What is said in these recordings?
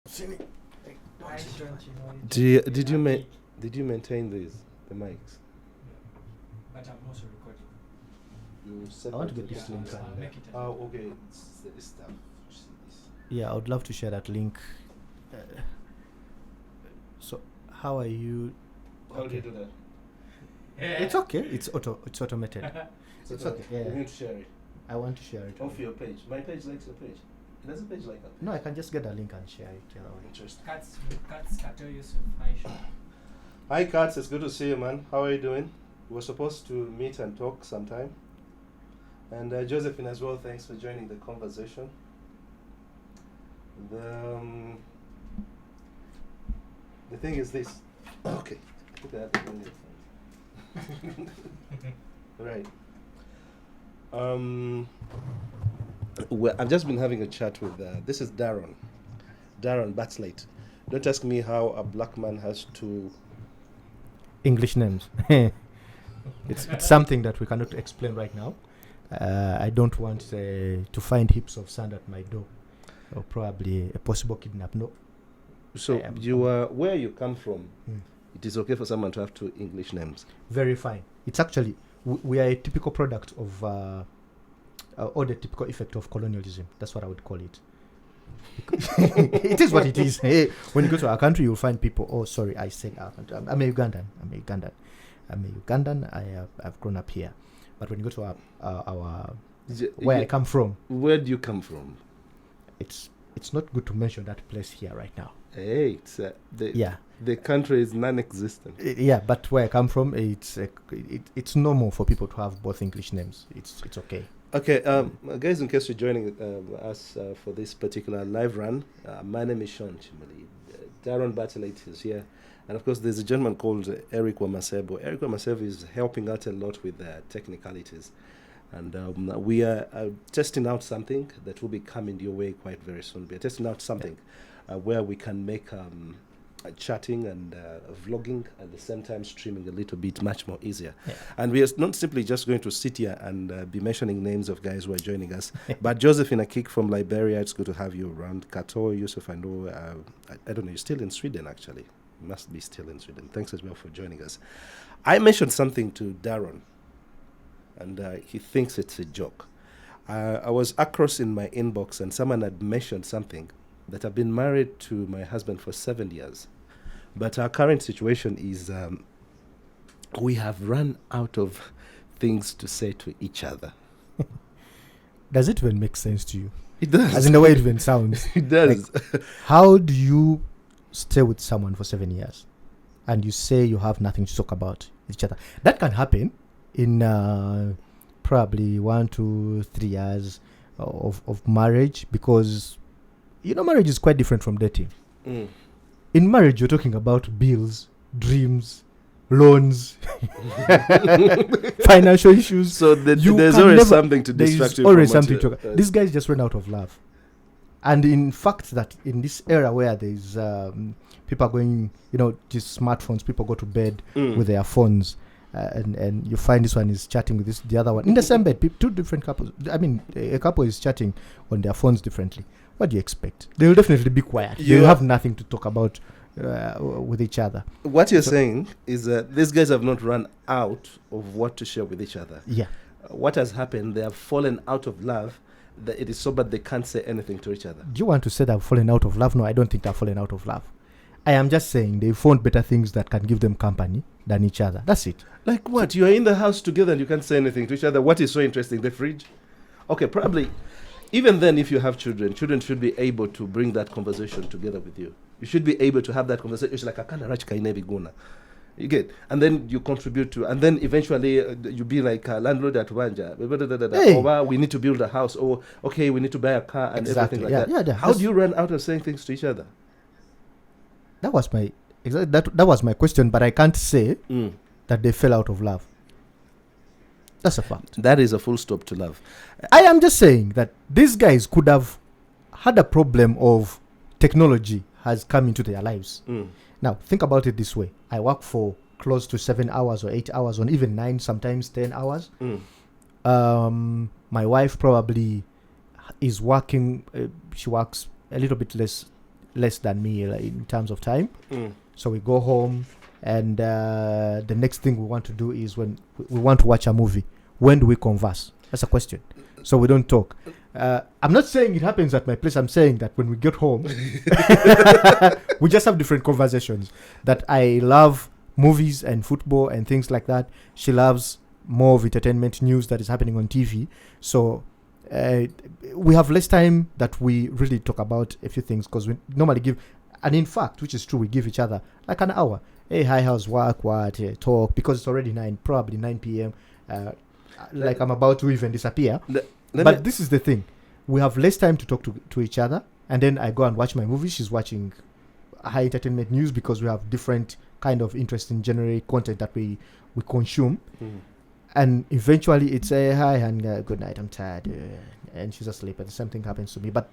Did you maintain the mics? But I'm also recording. You set I want to up get the- this link. I'll make it. Oh, okay. It's the stuff. See this. Yeah, I would love to share that link. So, how are you? How do you do that? It's okay. It's automated. It's okay, yeah. You need to share it. I want to share it. Off your page. My page likes your page. Does a page like that? No, I can just get a link and share it. The other way. Interesting. Katz, Kato Yusuf, hi, Sean. Hi, Katz. It's good to see you, man. How are you doing? We were supposed to meet and talk sometime. And Josephine as well, thanks for joining the conversation. The thing is this. Okay. Look at that. Right. Well, I've just been having a chat with, this is Darren Batslate. Don't ask me how a black man has to... English names. It's something that we cannot explain right now. I don't want to find heaps of sand at my door, or probably a possible kidnap. No. So where you come from, Mm. it is okay for someone to have two English names. Very fine. It's actually we are a typical product of or the typical effect of colonialism. That's what I would call it. It is what it is. Hey, when you go to our country, you'll find people. Oh, sorry, I said our country. I'm a Ugandan. I've grown up here. But when you go to our where I come from, Where do you come from? it's not good to mention that place here right now. Hey, it's the country is non-existent. Yeah, but where I come from, it's normal for people to have both English names. It's okay. Okay, guys, in case you're joining us for this particular live run, my name is Sean Chimali. Darren Battlate is here. And of course, there's a gentleman called Eric Wamasebo. Eric Wamasebo is helping out a lot with technicalities. And we are testing out something that will be coming your way quite very soon. We are testing out something where we can make chatting and vlogging at the same time streaming a little bit much more easier. Yeah. And we are not simply just going to sit here and be mentioning names of guys who are joining us. But Josephine Akik from Liberia, it's good to have you around. Kato, Yusuf, I know, I don't know, you're still in Sweden actually. You must be still in Sweden. Thanks as well for joining us. I mentioned something to Darren, and he thinks it's a joke. I was across in my inbox and someone had mentioned something that I've been married to my husband for 7 years. But our current situation is we have run out of things to say to each other. Does it even make sense to you? It does. As in the way it even sounds. It does. Like, how do you stay with someone for 7 years and you say you have nothing to talk about with each other? That can happen in probably 1 to 3 years of marriage, because marriage is quite different from dating. Mm. In marriage, you're talking about bills, dreams, loans, financial issues. So there's always something to distract you. Always something to. These guys just ran out of love, and in fact, that in this era where there's people are going, just smartphones, people go to bed with their phones. And you find this one is chatting with the other one in the same bed. Two different couples. I mean, a couple is chatting on their phones differently. What do you expect? They will definitely be quiet. They will have nothing to talk about with each other. What you're saying is that these guys have not run out of what to share with each other. Yeah. What has happened? They have fallen out of love. That it is so bad they can't say anything to each other. Do you want to say they've fallen out of love? No, I don't think they've fallen out of love. I am just saying they found better things that can give them company than each other. That's it. Like what? You are in the house together and you can't say anything to each other. What is so interesting? The fridge? Okay, probably. Even then, if you have children should be able to bring that conversation together with you. You should be able to have that conversation. It's like a kind of rach kainebi guna. You get, and then you contribute to, and then eventually you be like a landlord at Wanja. Hey. Or we need to build a house, or okay, we need to buy a car and everything like that. Yeah, How do you run out of saying things to each other? That was my question, but I can't say that they fell out of love. That's a fact. That is a full stop to love. I am just saying that these guys could have had a problem of technology has come into their lives. Now, think about it this way. I work for close to 7 hours or 8 hours, or even 9, sometimes 10 hours. My wife probably is working, she works a little bit less less than me like, in terms of time. Mm. So we go home, and the next thing we want to do is when we want to watch a movie. When do we converse? That's a question. So we don't talk. I'm not saying it happens at my place. I'm saying that when we get home, we just have different conversations. That I love movies and football and things like that. She loves more of entertainment news that is happening on TV. So we have less time that we really talk about a few things, because we normally give, and in fact, which is true, we give each other like an hour. Hey, hi, how's work? What? Talk, because it's already probably 9 p.m. Like I'm about to even disappear. But this is the thing. We have less time to talk to each other, and then I go and watch my movie. She's watching high entertainment news, because we have different kind of interesting generic content that we consume. And eventually it's a hi and good night, I'm tired, and she's asleep, and something happens to me. But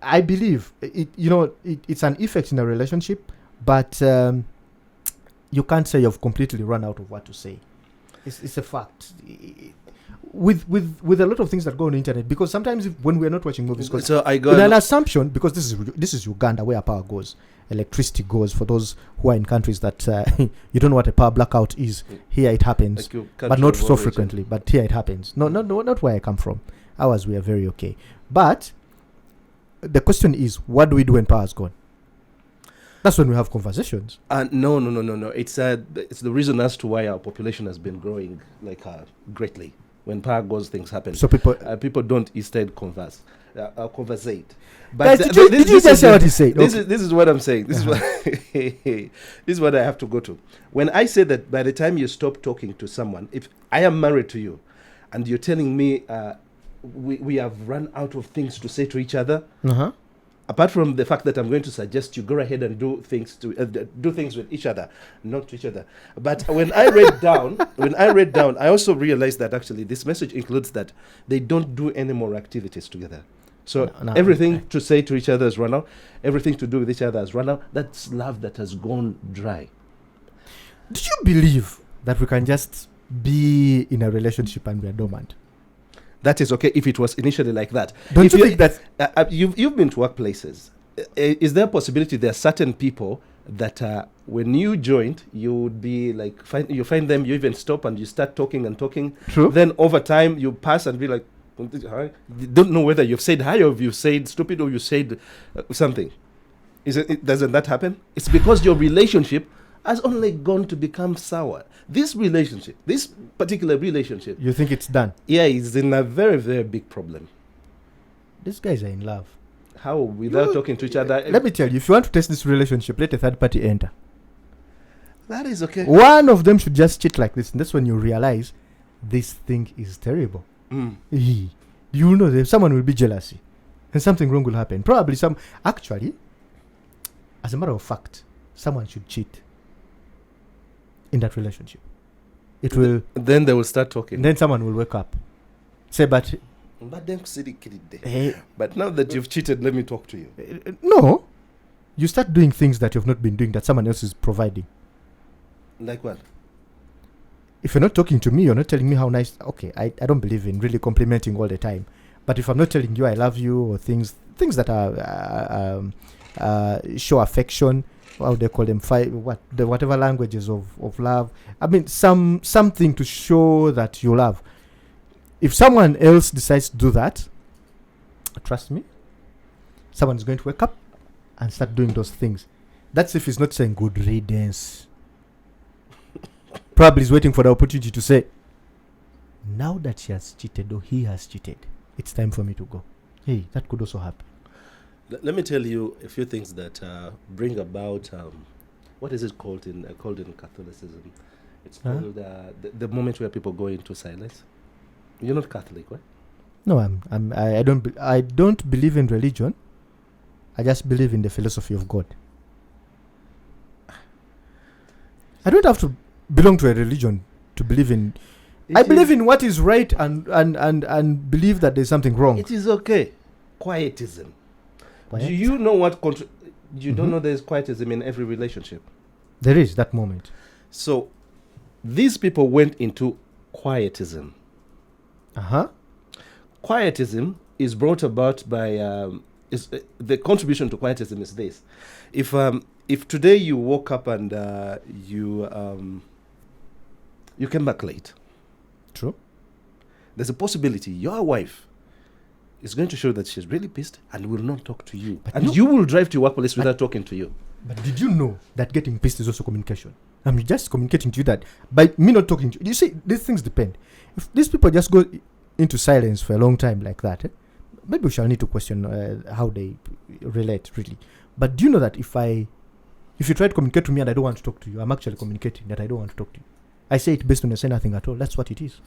I believe it's an effect in a relationship, but you can't say you've completely run out of what to say. It's a fact. With a lot of things that go on the internet, because sometimes when we're not watching movies, so I got an assumption, because this is Uganda, where power goes, electricity goes. For those who are in countries that you don't know what a power blackout is, here it happens, but not so frequently. But here it happens. No, not where I come from. Ours, we are very okay. But the question is, what do we do when power's gone? That's when we have conversations. No. It's the reason as to why our population has been growing greatly. When power goes, things happen. So people don't instead conversate. But guys, did you just say what he said? This is what I'm saying. This is what I have to go to. When I say that by the time you stop talking to someone, if I am married to you, and you're telling me we have run out of things to say to each other. Apart from the fact that I'm going to suggest you go ahead and do things with each other, not to each other. But when I read down, I also realized that actually this message includes that they don't do any more activities together. So everything to say to each other has run out. Everything to do with each other has run out. That's love that has gone dry. Do you believe that we can just be in a relationship and we are dormant? That is okay if it was initially like that. Don't you think that you've been to workplaces? Is there a possibility there are certain people that when you joined, you would be like you find them, you even stop and you start talking and talking. True. Then over time you pass and be like, hi. You don't know whether you've said hi or if you've said stupid or you said something. Doesn't that happen? It's because your relationship has only gone to become sour. This particular relationship. You think it's done? Yeah, it's in a very, very big problem. These guys are in love. How? Without talking to each other? Let me tell you, if you want to test this relationship, let a third party enter. That is okay. One of them should just cheat like this, and that's when you realize this thing is terrible. You know that someone will be jealousy, and something wrong will happen. Probably actually, as a matter of fact, someone should cheat in that relationship. It will. Then they will start talking. Then someone will wake up, say, "But now that you've cheated, let me talk to you." No, you start doing things that you've not been doing that someone else is providing. Like what? If you're not talking to me, you're not telling me how nice. Okay, I don't believe in really complimenting all the time. But if I'm not telling you I love you, or things that are show affection. How they call them? Whatever languages of love. I mean, something to show that you love. If someone else decides to do that, trust me, someone's going to wake up and start doing those things. That's if he's not saying good riddance. Probably he's waiting for the opportunity to say, now that she has cheated or he has cheated, it's time for me to go. Hey, that could also happen. Let me tell you a few things that bring about what is it called in Catholicism? It's called the moment where people go into silence. You're not Catholic, right? No, I don't believe in religion. I just believe in the philosophy of God. I don't have to belong to a religion to believe in. I believe in what is right and believe that there's something wrong. It is okay. Quietism. Do you know what? You don't know there's quietism in every relationship. There is that moment. So, these people went into quietism. Quietism is brought about by is the contribution to quietism is this: if today you woke up and you came back late, True. there's a possibility your wife is going to show that she's really pissed and will not talk to you, But and no- you will drive to your workplace without talking to you. But did you know that getting pissed is also communication? I'm just communicating to you that by me not talking to you. You see, these things depend. If these people just go into silence for a long time like that, maybe we shall need to question how they relate, really. But do you know that if you try to communicate to me and I don't want to talk to you, I'm actually communicating that I don't want to talk to you. I say it based on you say nothing at all. That's what it is.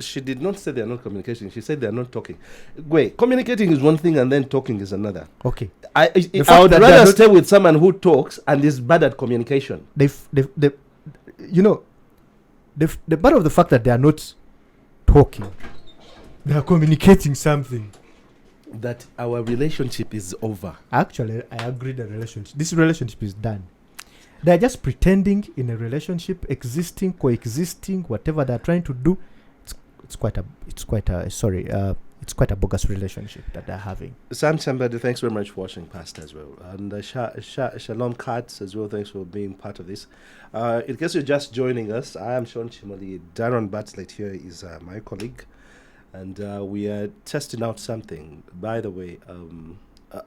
She did not say they are not communicating. She said they are not talking. Wait, communicating is one thing and then talking is another. Okay. I fact would that they are rather not- stay with someone who talks and is bad at communication. The part of the fact that they are not talking, they are communicating something. That our relationship is over. Actually, I agree that this relationship is done. They're just pretending in a relationship, existing, coexisting, whatever they're trying to do. It's quite a bogus relationship that they're having. Sam Chambadi, thanks very much for watching past as well. And Shalom Katz as well, thanks for being part of this. In case you're just joining us, I am Sean Chimoli. Darren Bartlett here is my colleague. And we are testing out something. By the way,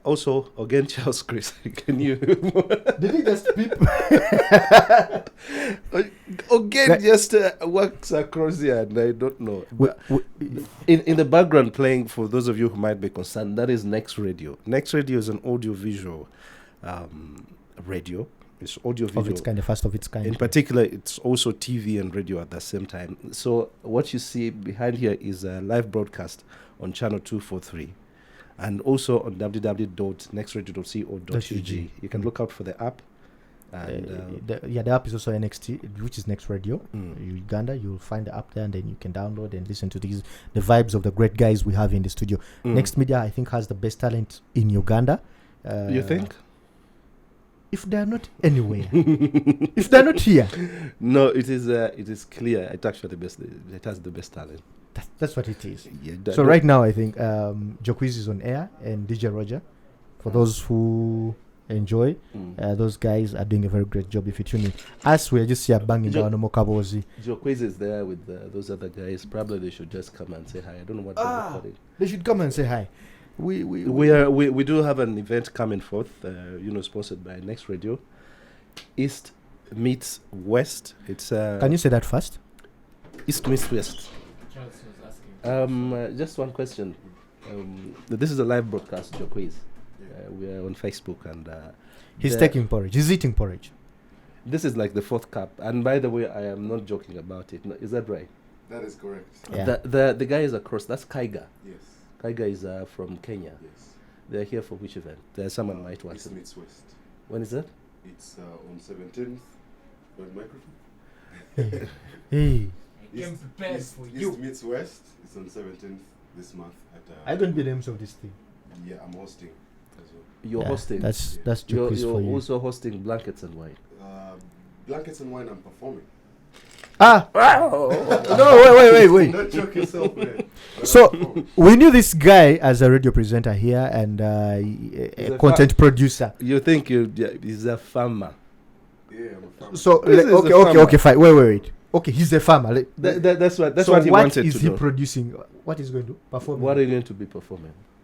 also, again, Charles Chris, can you... Did he just peep? Again, just works across here, and I don't know. In the background playing, for those of you who might be concerned, that is Next Radio. Next Radio is an audio-visual radio. It's audio-visual. Of its kind, the first of its kind. In particular, it's also TV and radio at the same time. So what you see behind here is a live broadcast on channel 243. And also on www.nextradio.co.ug. You can look out for the app. And the app is also NXT, which is Next Radio. Uganda, you'll find the app there, and then you can download and listen to the vibes of the great guys we have in the studio. Next Media, I think, has the best talent in Uganda. You think? If they are not anywhere, if they are not here, no, it is clear. It actually it has the best talent. That's what it is. Yeah, so right now, I think Joquiz is on air and DJ Roger. For those who enjoy, those guys are doing a very great job. If you tune in, us we're just here banging down no Kabozi. Joquiz is there with those other guys. Probably they should just come and say hi. I don't know what they're recording. They should come and say hi. We do have an event coming forth, sponsored by Next Radio. East meets West. It's Can you say that first? East meets West. Charles was asking. Just one question. This is a live broadcast, Joquiz. We are on Facebook and he's taking porridge. He's eating porridge. This is like the fourth cup. And by the way, I am not joking about it. No, is that right? That is correct. Yeah. The guy is across. That's Kaiga. Yes. Kaiga is from Kenya. Yes. They're here for which event? There's someone might want East to. meets West. When is that? It's on 17th. Got microphone. Hey, I came prepared for you. East meets West. It's on 17th this month at. I don't be the names of this thing. Yeah, I'm hosting as well. You're hosting. That's You're Joquiz for you. also hosting Blankets and Wine. Blankets and Wine. I'm performing. No, wait. Don't choke yourself, man. But So I'm performing. we knew this guy as a radio presenter here and a a content producer. You think he's a farmer? Yeah, I'm a farmer. So This is a farmer. okay, fine. Wait. Okay, he's a farmer. That's what so what he wanted is to he do. producing? What is he going to perform? What are you going to be performing?